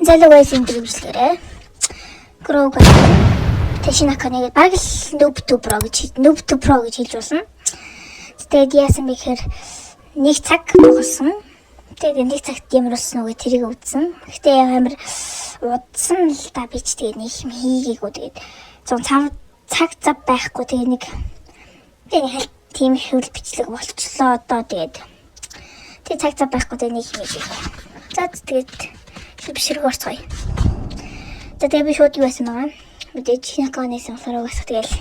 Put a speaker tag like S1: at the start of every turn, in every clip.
S1: залуугаас интервьючлээрээ Грог Тэшинаканыг баг л Noob to Pro гэж хэлж болно. Тэгээд яасан бэ гэхээр нэг цаг болсон. Тэгээд нэг цагт ямар болсон уу тэрийг үзсэн. Гэтэ амар удсан л да би ч тэгээд нэг юм хийгээгүй. Тэгээд цаг зав байхгүй тэгээд нэг хальт тийм их хөл бичлэг болчихлоо одоо тэгээд цаг зав байхгүй тэгээд нэг юм хийгээгүй. За тэгээд шившрэг орцгоё. За тэгээд би шууд юу байсан байгаа. Мэдээж Шинаканаас болохоор угаасаа тэгэл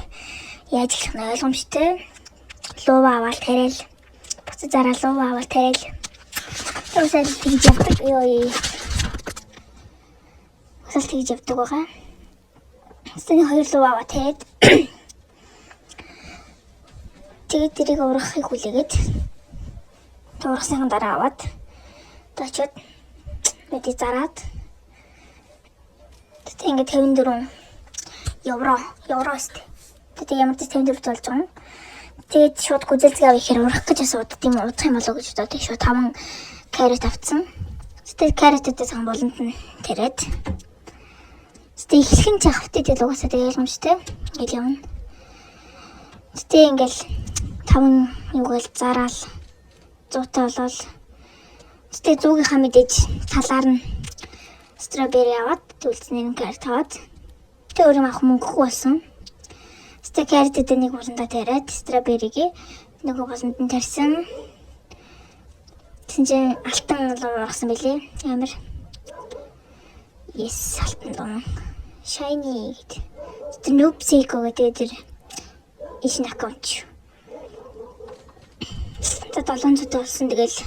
S1: яаж хэлэх нь ойлгомжтой. Луув аваад тариал. Буцаж зараа луув аваад тариал. Өсөл тэгж явдаг. Өсөл тэгж явдаг байгаа. Тэний хоёр луув аваад тариад. Тэгээд тэрийг ургахыг хүлээгээд ургасны дараа аваад очиод мэдээ зараад тэгээд ингээд 54 евро өстэй. Тэгээд ямар ч 54 болж байгаа юм. Тэгээд шууд гүзэлцгээ авах хэрэг урах гэж асуудаг юм удах юм болоо гэж бодоод шууд 5 карат авцсан. Тэгээд караттай цагаан болонд нь тариад. Тэгээд ихлхэн чахвтай тэгэл угаасаа тэг ойлгомжтой. Ингээл явна. Тэгээд ингээл 5 юугаал зараал 100-тай болол. Тэгээд зүүгийнхаа мэдээж талаар нь стробери аваад төлцнийг карт аваад тэгээд өөр юм авах мөнгөгүй болсон. Тэгээд картэд нэг болондоо тариад строберигээ нөгөө болонд нь тарьсан. Тинжин алтан луу ургасан байлээ. Амар. Yes, алтан луу. Shiny гэдэг. Тэр Noob Seiko гэдэг тэр ишин аккаунт. Тэгээд 700 болсон тэгэл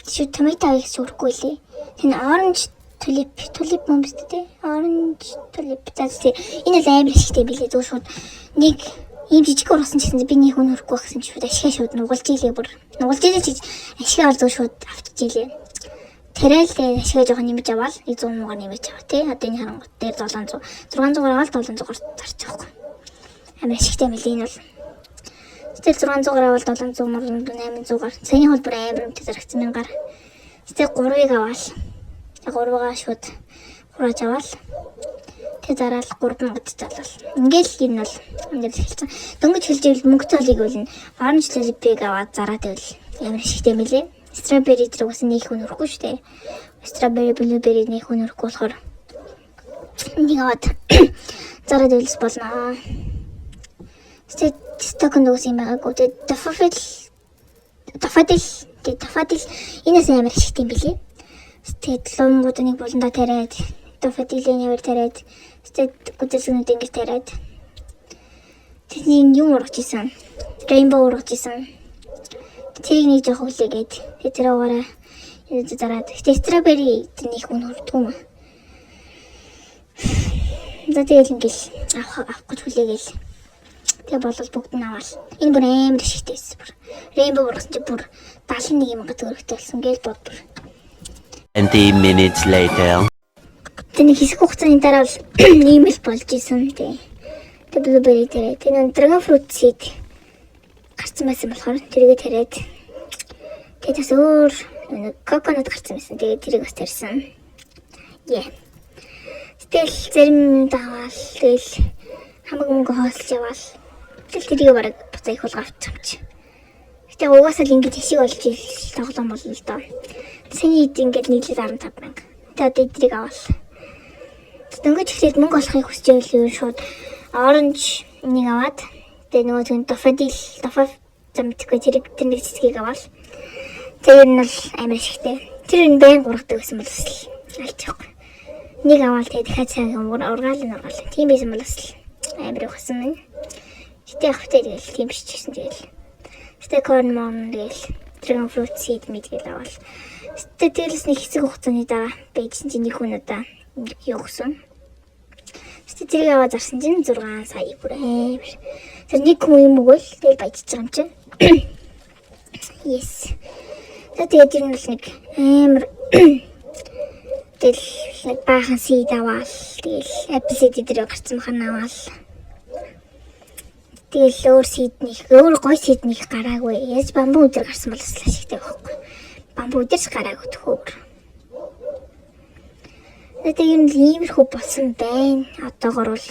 S1: шүт томато их сүрхгүй лээ. Энэ orange tulip юм биш үү? Orange tulip гэдэг. Энэ л амар ихтэй билээ. Зөв шууд нэг ийм жижиг ургасан гэсэн би нэг хүн хөрөхгүй гэсэн шууд ашигаа шууд нугалж ийлээ бүр. Нугалж ийлээ чи ашигаа бол зөв шууд авчиж ийлээ. Тэрэл ашигаа жоохон нэмж аваад 100 муугаар нэмэж аваа тий. Одоо энэ харангуут дээр 700 600-аар аваад 700-аар зарчих واخгүй. Амар ашигтай мэлээ энэ бол. Тэгэл 600-аар аваад 700 мөр 800-аар. Саяны хол бүр амар өмтэй зарагцсан мянгаар. Тэгэл 3-ыг аваад. Тэг 3-гаа шууд хурааж аваад. Тэг зараал 3 гэж залвал. Ингээл энэ бол ингээд хэлсэн. Дөнгөж хэлж ивэл мөнгө цолыг бол orange tulip-ыг аваад зараад байвал ямар ашигтай мэлээ. Strawberry зэрэг бас нэг хүн өрөхгүй шүү дээ. Strawberry, blueberry нэг хүн өрөхгүй болохоор нэг аваад зараад байвал болно. Стокон дүүс юм байгаагүй. Тафадил энэс амар ашигтай юм билий. Тэгээд лонгууд нэг болондоо тариад, тафадилийн явар тариад, тэгээд гүзэлгнүүд ингэж тариад. Тэний юм ургаж исэн. Rainbow ургаж исэн. Тэрийг нэг жоох хүлээгээд тэр угаараа энэ зараад. Тэгээд strawberry тэрний хүн хүрдгүй юм. За тэгэл ингээл авах гэж хүлээгээл. Тэгээ болол бүгд нь аваад. Энэ бүр амар ашигтай байсан бүр. Rainbow ургасан чи бүр 71,000 төгрөгтэй болсон гээл бод бүр.
S2: 20 minutes later.
S1: Тэний хэсэг хугацааны дараа бол email болж исэн тий. Тэгээ blueberry тэрэ. Тэгээ dragon fruit seed гарцсан байсан болохоор тэргээ тариад. Тэгээ бас өөр coconut гарцсан байсан. Тэгээ тэрийг бас тарьсан. Тэгэл зарим даваал тэгэл хамаг мөнгө хоолж яваал. Тэгэл тэрийг бараг буцаа их болгоо авчихсан чи. Гэтэ угаасаа л ингэж хэсэг болж ил тоглоом болно л доо. Саяны ид ингээд нийлээд 15,000. Тэгээд одоо эдрийг авал. Дөнгөж ихлээд мөнгө олохыг хүсэж байвал шууд orange нэг аваад тэгээд нөгөө түн daffodil замтгүй тэр нэг цэцгийг авал. Тэр нь бол амар ашигтай. Тэр нь байн гургадаг гэсэн бол бас алчихгүй. Нэг аваад тэгээд дахиад сайн ургаал. Тийм байсан бол бас амар ухсан байна. Гэтэ явахтай тэгэл тийм биш ч гэсэн тэгэл. Гэтэ corn mon тэгэл dragon fruit seed мэдгээл авал. Тэгэлс нэг хэсэг хугацааны дараа бэйжсэн чинь нэг хүн удаа юу гсэн. Тэрийг аваад зарсан чинь 6 сая бүр амар. Тэр нэг хүн юм өгөөл тэгэл баяжж байгаа юм чинь. Yes. Тэгээд тэр нь бол нэг амар тэгэл нэг баахан seed аваад тэгэл apple seed дээр гарцсан мхан аваад. Тэгэл өөр гой seed нэг гараагүй. Яаж бамбуу өдр гарсан бол ашигтай байхгүй. Бамбуу өдөрс гараагүй төхөөр. Тэгээд юм иймэрхүү болсон байна. Одоогор бол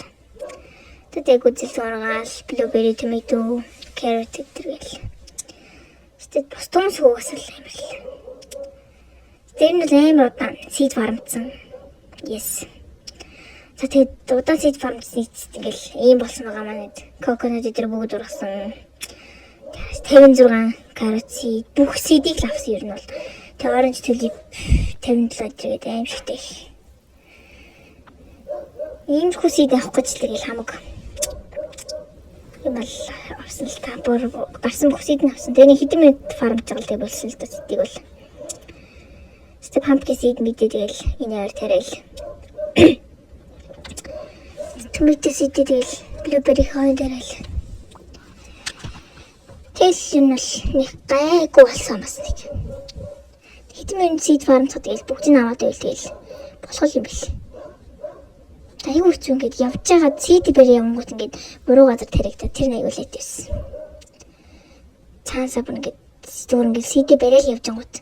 S1: тэгээд үзэл ургаал, blueberry, tomato, carrot гэдэргээл. Тэгээд бостомс хөөсөл юм л. Тэр нь амар удаан seed farmцсан. Yes. Тэгээд удаан seed farmцсан ингээл ийм болсон байгаа маань. Coconut дээр бүгд ургасан. 56 carrot seed, бүх seed-ийг л авсан юм бол. Тэгээд orange tulip 57 гэдэг аимшигтэй. Ийм хүсийг авах гэж л тэгэл хамаг. Юм бол авсан л та бүр гарсан хүсийг нь авсан. Тэгээ хэдэн минут фармж байгаа л тэг болсон л да сэтийг бол. Степ pumpkin seed мэдээ тэгэл энэ яар тариал. Tomato seed тэгэл blueberry хойно тариал. Тэгэл юм бол нэг гайгүй болсон бас нэг. Хэдэн минут seed farm тэгэл бүгдийг аваад байл тэгэл болох юм бэл. Аюу хэцүү ингээд явж байгаа seed бэр явангууд ингээд буруу газар таригдаад тэр аюу лээд байсан. Цаасаа бүр ингээд зүгээр ингээд seed бэрэл явж ангууд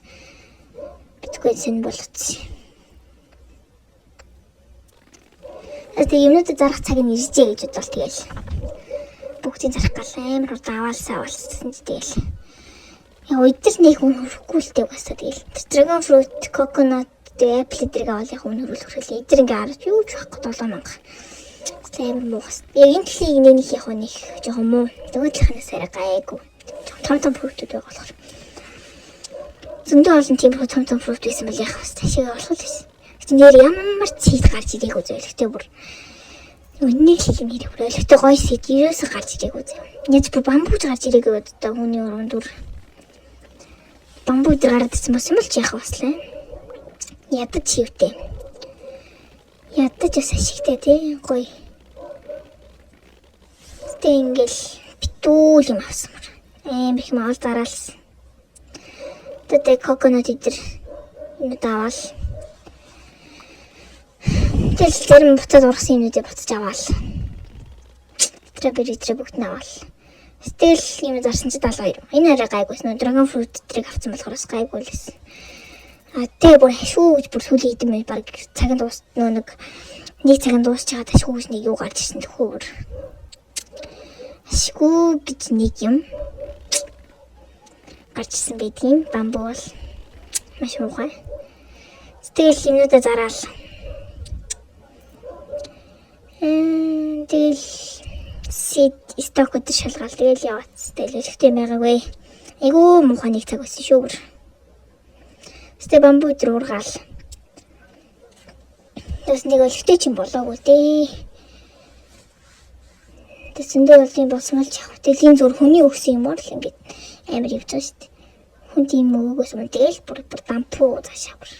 S1: битгүй сэн болчихсон. Тэгээд юмнууд зарах цаг нь иржээ гэж бодвол тэгэл бүгдийг зарах гал амар удаавалсаа болсон тэгэл. Яа өдөр нэг хүн хөрөхгүй л тэг басаа тэгэл. Dragon fruit, coconut apple дэрэг авал яг өмнө хөрөлхөрлөө. Эдгээр ингээ харж юу ч байхгүй 7000. Амар муухас. Яг энэ төлөгийг нэнийх яг нэг жоохон муу. Нөгөөдлийнхнээс арай гайгүй. Том фруктүүд байгаа болохоор. Зөндөө олон тийм том фрукт байсан бол яах вэ? Ташиг болох л байсан. Гэтэл нэр ямар цэд гарч ирээгүй зөөлхтэй бүр. Үннийг л юм нэр бүр өлегтэй гоё сэт ерөөсө гарч ирээгүй зөө. Няц бүр бамбууж гарч ирээгүй одоо хүний уран дүр. Бамбуу дээр гараад ирсэн бас юм л ч яах баслаа. Ядаж хөвтэй. Ядаж бас ашигтай тий гоё. Тэ ингээл битүүл юм авсан мөр. Амар их маал зараалсан. Тэгээд coconut идэр энэ даваал. Тэгэл зэрэг буцаад ургасан юмнуудыг буцаж аваал. Strawberry бүгд нь аваал. Тэгэл юм зарсан чи 72. Энэ арай гайгүйсэн. Dragon fruit тэрийг авсан болохоор гайгүй л байсан. Тэгээ бүр хашууж бүр сүлийн идэм бай баг цагийн дуус нэг цагийн дуусч байгаа ташгүйс нэг юу гарч ирсэн төхөөр. Ашгүй гэж нэг юм гарч ирсэн байдгийн бамбуу бол маш муухай. Тэгэл юмнуудаа зараал. Тэгэл seed stock өдр шалгаал тэгэл явац. Тэгэл ихтэй байгаагүй. Айгуу муухай нэг цаг байсан шүү бүр. Стэ бамбуу дээр ургаал. Тэс нэг өлтөй ч юм болоогүй дээ. Тэс зөндөө бол юм болсон л яах вэ? Тэгэл энэ зүр хүний өгсөн юм уу л ингээд амар явж байгаа шүү дээ. Хүн тийм өгөөс юм тэгэл бүр дампуу цаашаа бүр.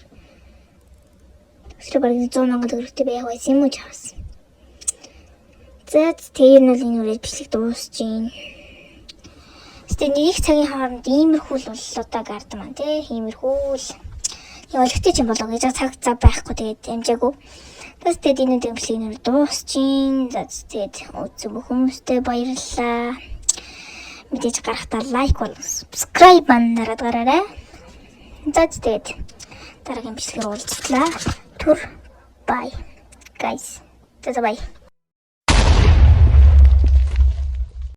S1: Өсрө бараг 100,000 төгрөгтэй байх байсан юм уу чаас. За тэр нь л энэ үрээд бичлэг дуусч юм. Стэ нэг цагийн хооронд иймэрхүү л боллоо гард маань тий. Иймэрхүү л яа өлегтэй ч юм болоо гэж цаг цаа байхгүй тэгээд амжаагүй. Бас тэгээд энэ дэмжлэг нэр дуусчин. За тэгээд үзсэн хүмүүстээ баярлалаа. Мэдээж гарахтаа лайк бол subscribe мандараад гараарай. За тэгээд дараагийн бичлэгээр уулзлаа. Түр bye guys. За bye.